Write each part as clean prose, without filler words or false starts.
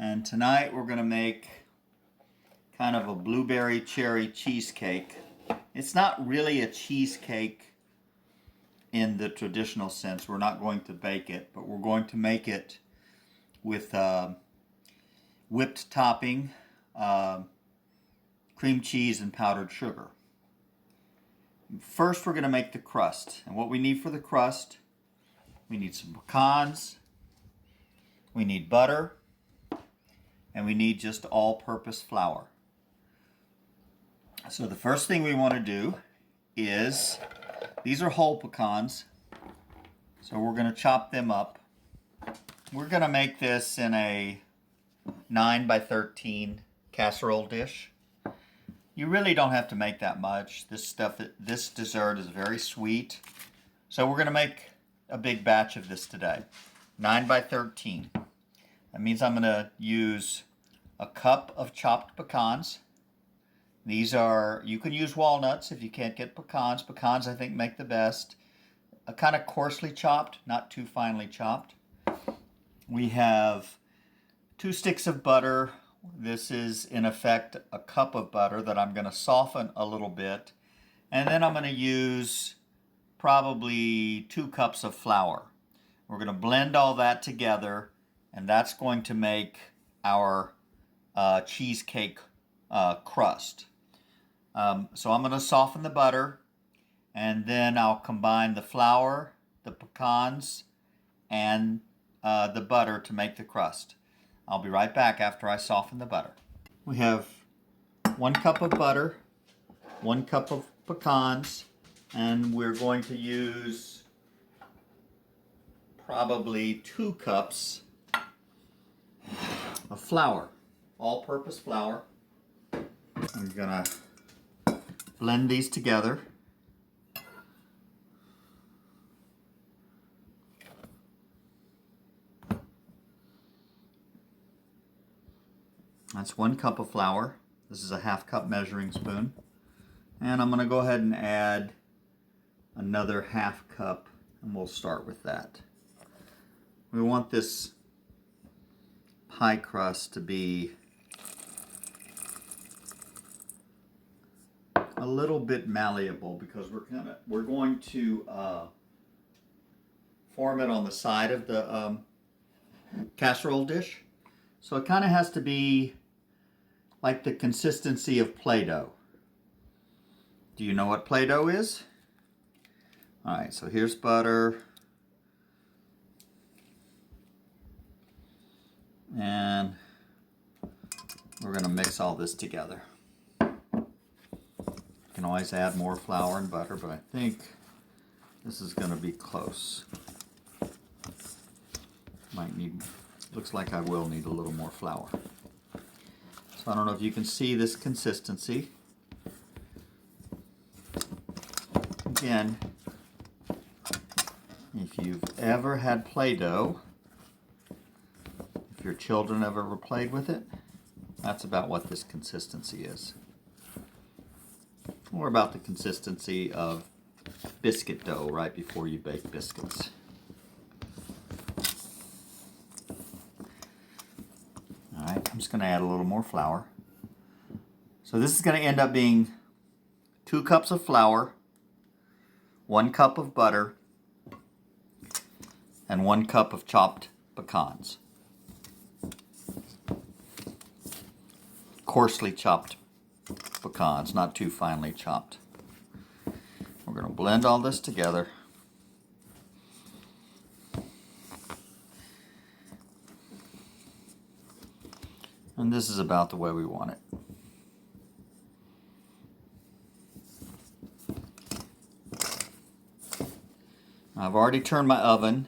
And tonight we're going to make kind of a blueberry cherry cheesecake. It's not really a cheesecake in the traditional sense. We're not going to bake it, but we're going to make it with whipped topping, cream cheese, and powdered sugar. First, we're going to make the crust. And what we need for the crust, we need some pecans, we need butter, and we need just all-purpose flour. So the first thing we want to do is, these are whole pecans, so we're going to chop them up. We're going to make this in a 9 by 13 casserole dish. You really don't have to make that much. This dessert is very sweet. So we're going to make a big batch of this today. 9 by 13. That means I'm going to use a cup of chopped pecans. These are, you can use walnuts if you can't get pecans. Pecans, I think, make the best. A kind of coarsely chopped, not too finely chopped. We have 2 sticks of butter. This is, in effect, a cup of butter that I'm going to soften a little bit. And then I'm going to use probably 2 cups of flour. We're going to blend all that together, and that's going to make our cheesecake crust. So I'm going to soften the butter, and then I'll combine the flour, the pecans, and the butter to make the crust. I'll be right back after I soften the butter. We have 1 cup of butter, 1 cup of pecans, and we're going to use probably 2 cups of flour, all-purpose flour. I'm gonna blend these together. That's 1 cup of flour. This is a 1/2 cup measuring spoon. And I'm going to go ahead and add another 1/2 cup, and we'll start with that. We want this pie crust to be a little bit malleable because we're going to form it on the side of the casserole dish. So it kind of has to be like the consistency of Play-Doh. Do you know what Play-Doh is? All right, so here's butter. And we're going to mix all this together. You can always add more flour and butter, but I think this is going to be close. Might need, looks like I will need a little more flour. So I don't know if you can see this consistency. Again, if you've ever had Play-Doh, if your children have ever played with it, that's about what this consistency is. Or about the consistency of biscuit dough right before you bake biscuits. Alright, I'm just going to add a little more flour. So this is going to end up being 2 cups of flour, 1 cup of butter, and 1 cup of chopped pecans. Coarsely chopped pecans, not too finely chopped. We're going to blend all this together. And this is about the way we want it. I've already turned my oven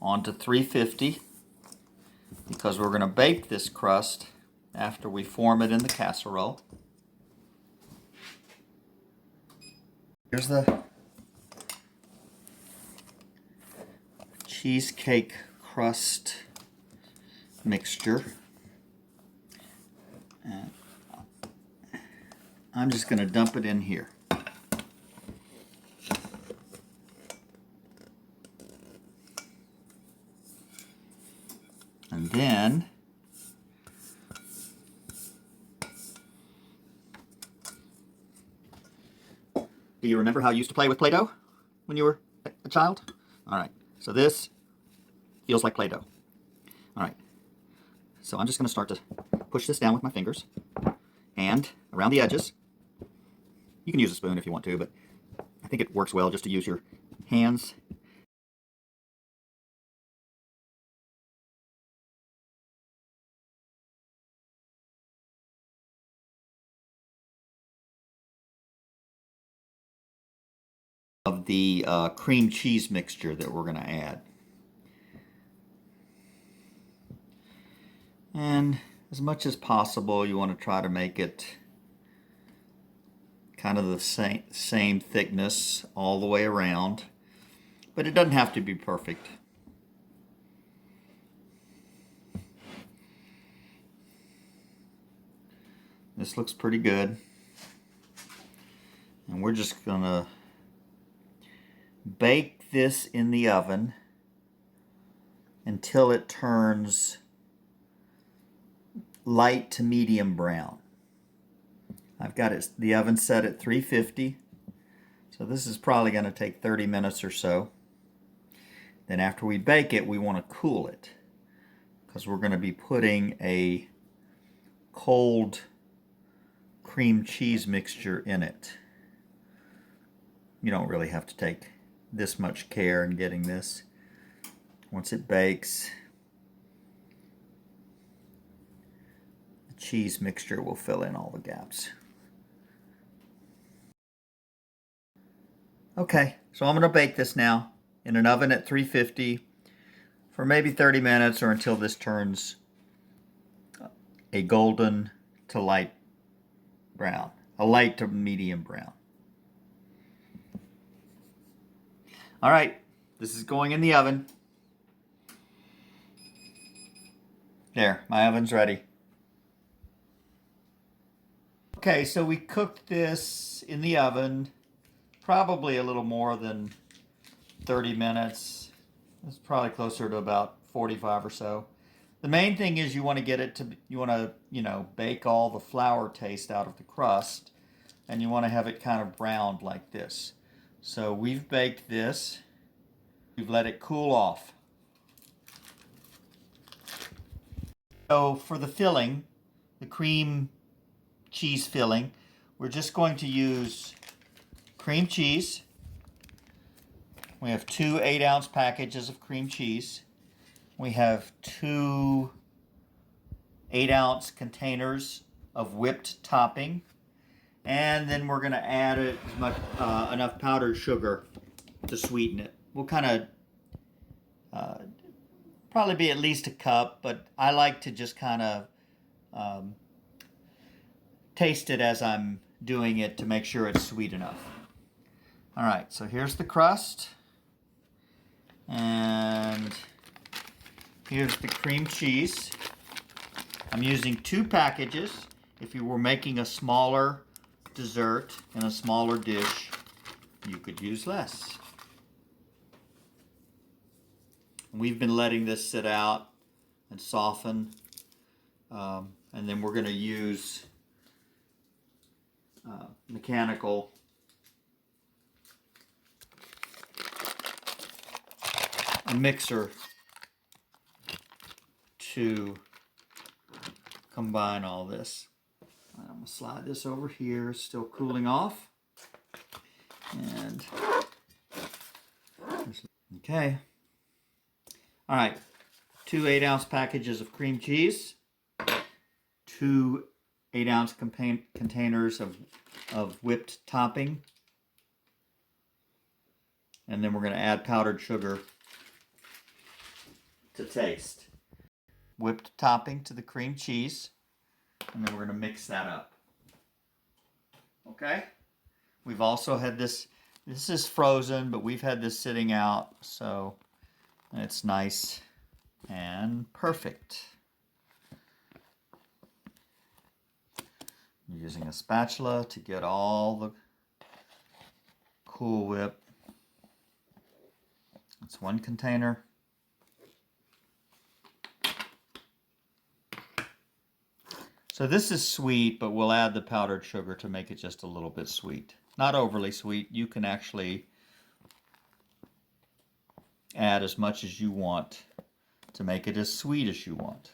on to 350 because we're going to bake this crust after we form it in the casserole. Here's the cheesecake crust mixture. And I'm just going to dump it in here. And then Do you remember how you used to play with Play-Doh when you were a child? All right, so this feels like Play-Doh. All right, so I'm just going to start to push this down with my fingers and around the edges. You can use a spoon if you want to, but I think it works well just to use your hands. Of the cream cheese mixture that we're going to add. And as much as possible, you want to try to make it kind of the same thickness all the way around, but it doesn't have to be perfect. This looks pretty good. And we're just going to bake this in the oven until it turns light to medium brown. I've got the oven set at 350, so this is probably going to take 30 minutes or so. Then after we bake it, we want to cool it because we're going to be putting a cold cream cheese mixture in it. You don't really have to take this much care in getting this. Once it bakes, the cheese mixture will fill in all the gaps. Okay, so I'm going to bake this now in an oven at 350 for maybe 30 minutes or until this turns a golden to light brown, a light to medium brown. All right, this is going in the oven. There, my oven's ready. Okay, so we cooked this in the oven probably a little more than 30 minutes. It's probably closer to about 45 or so. The main thing is you want to get it to, you want to, bake all the flour taste out of the crust, and you want to have it kind of browned like this. So we've baked this. We've let it cool off. So for the filling, the cream cheese filling, we're just going to use cream cheese. We have 2 8-ounce packages of cream cheese. We have 2 8-ounce containers of whipped topping. And then we're going to add enough powdered sugar to sweeten it. We'll kind of probably be at least a cup, but I like to just kind of taste it as I'm doing it to make sure it's sweet enough. All right, so here's the crust. And here's the cream cheese. I'm using 2 packages. If you were making a smaller dessert in a smaller dish, you could use less. We've been letting this sit out and soften, and then we're going to use mechanical mixer to combine all this. I'm going to slide this over here, still cooling off. And okay. All right, 2 8-ounce packages of cream cheese, 2 8-ounce containers of whipped topping, and then we're going to add powdered sugar to taste. Whipped topping to the cream cheese, and then we're going to mix that up. Okay? We've also had this is frozen, but we've had this sitting out, so it's nice and perfect. I'm using a spatula to get all the Cool Whip. It's 1 container. So this is sweet, but we'll add the powdered sugar to make it just a little bit sweet. Not overly sweet. You can actually add as much as you want to make it as sweet as you want.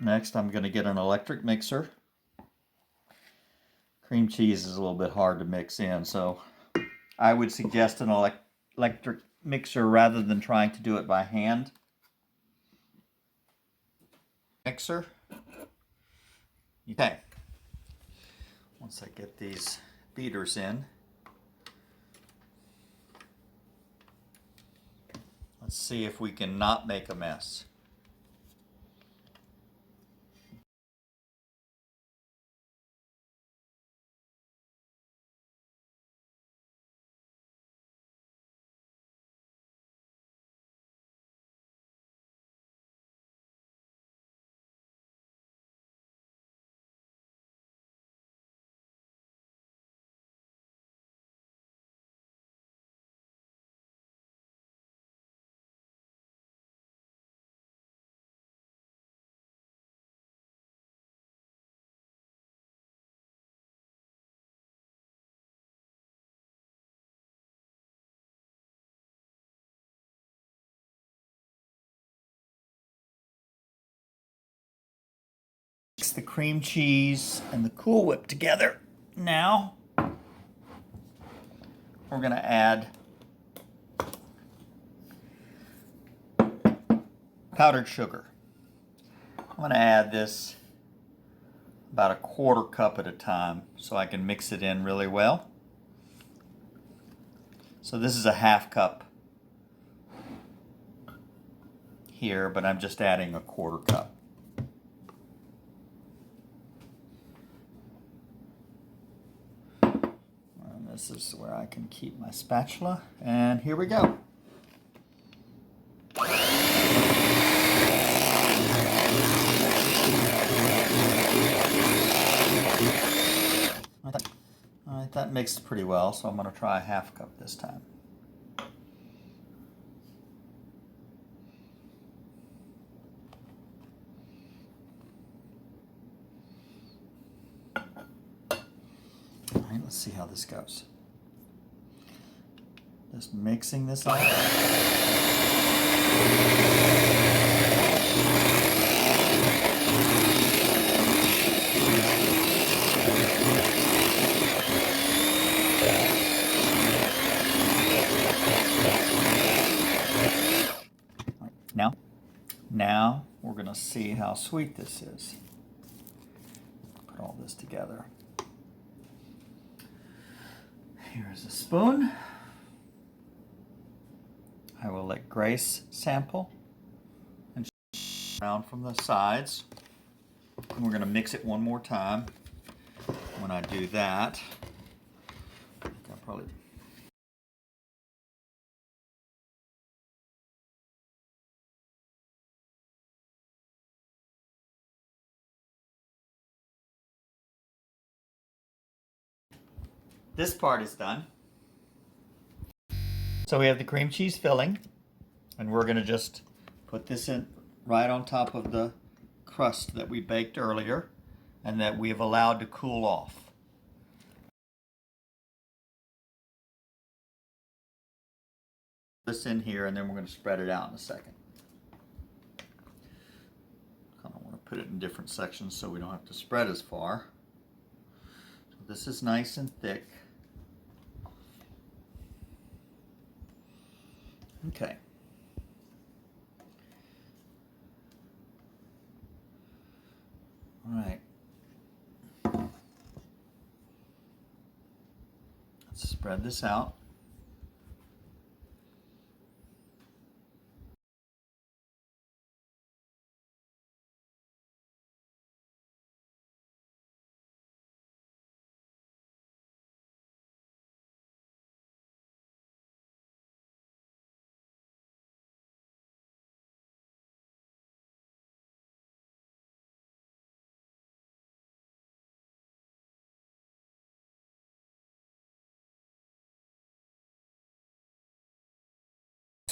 Next, I'm going to get an electric mixer. Cream cheese is a little bit hard to mix in, so I would suggest an electric mixer rather than trying to do it by hand. Mixer. Okay. Once I get these beaters in, let's see if we can not make a mess. Mix the cream cheese and the Cool Whip together. Now, we're going to add powdered sugar. I'm going to add this about a quarter cup at a time so I can mix it in really well. So this is a half cup here, but I'm just adding a quarter cup. And this is where I can keep my spatula, and here we go. All right, that mixed pretty well, so I'm going to try a half cup this time. All right, let's see how this goes. Just mixing this all. Now we're going to see how sweet this is. Put all this together. Here's a spoon. I will let Grace sample and around from the sides. And we're going to mix it one more time. When I do that, I'll probably this part is done. So we have the cream cheese filling, and we're going to just put this in right on top of the crust that we baked earlier and that we've allowed to cool off. This in here, and then we're going to spread it out in a second. I don't want to put it in different sections so we don't have to spread as far. So this is nice and thick. Okay. All right. Let's spread this out.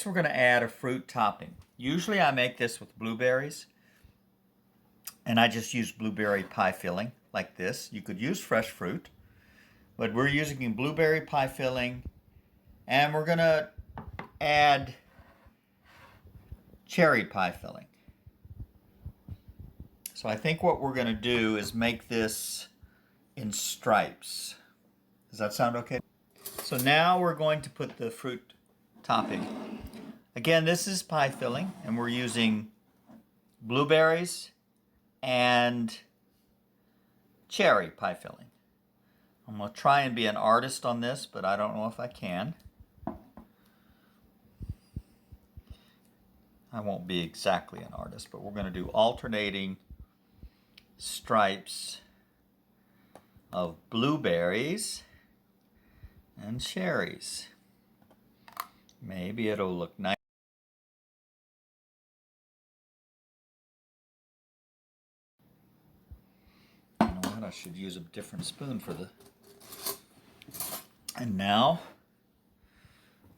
We're going to add a fruit topping. Usually I make this with blueberries, And I just use blueberry pie filling like this. You could use fresh fruit, but we're using blueberry pie filling, and we're gonna add cherry pie filling. So I think what we're gonna do is make this in stripes. Does that sound okay? So now we're going to put the fruit topping. Again, this is pie filling, and we're using blueberries and cherry pie filling. I'm going to try and be an artist on this, but I don't know if I can. I won't be exactly an artist, but we're going to do alternating stripes of blueberries and cherries. Maybe it'll look nice. You know what? I should use a different spoon for the... And now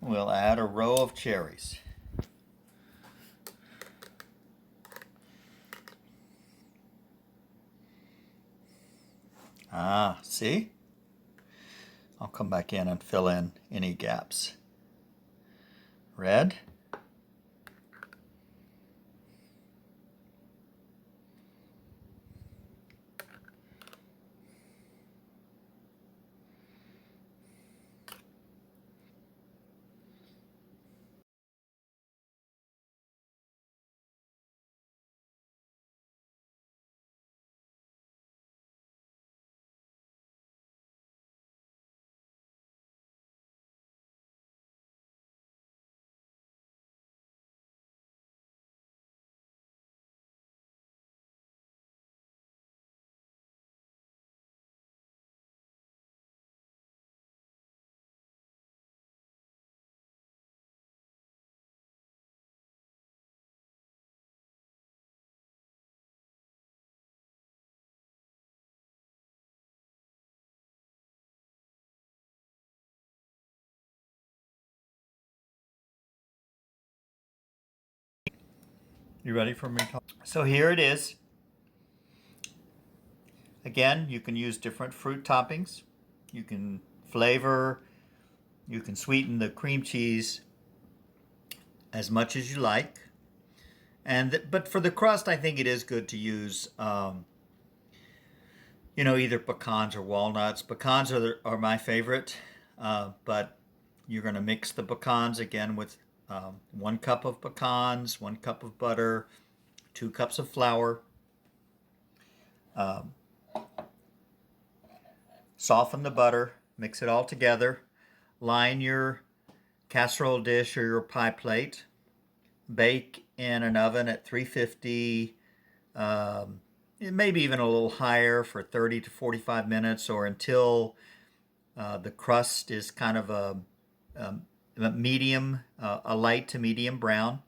we'll add a row of cherries. Ah, see? I'll come back in and fill in any gaps. Red. You ready for me to... So here it is. Again, you can use different fruit toppings. You can flavor, you can sweeten the cream cheese as much as you like. But for the crust, I think it is good to use, either pecans or walnuts. Pecans are my favorite, but you're going to mix the pecans again with 1 cup of pecans, 1 cup of butter, 2 cups of flour. Soften the butter, mix it all together, line your casserole dish or your pie plate, bake in an oven at 350, maybe even a little higher for 30 to 45 minutes, or until the crust is kind of a medium, a light to medium brown.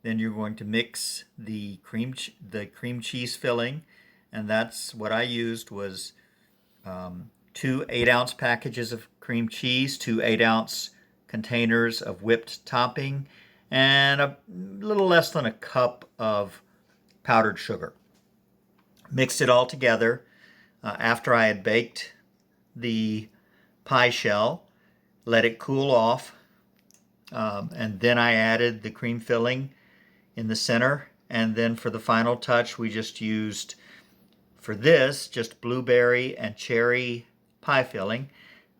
Then you're going to mix the cream cheese filling, and that's what I used was 2 8-ounce packages of cream cheese, 2 8-ounce containers of whipped topping, and a little less than a cup of powdered sugar. Mixed it all together after I had baked the pie shell, let it cool off, and then I added the cream filling in the center, and then for the final touch we just used, for this, just blueberry and cherry pie filling,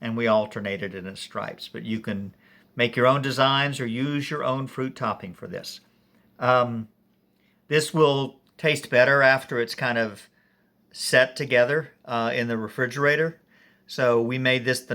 and we alternated it in stripes. But you can make your own designs or use your own fruit topping for this. This will taste better after it's kind of set together in the refrigerator. So we made this the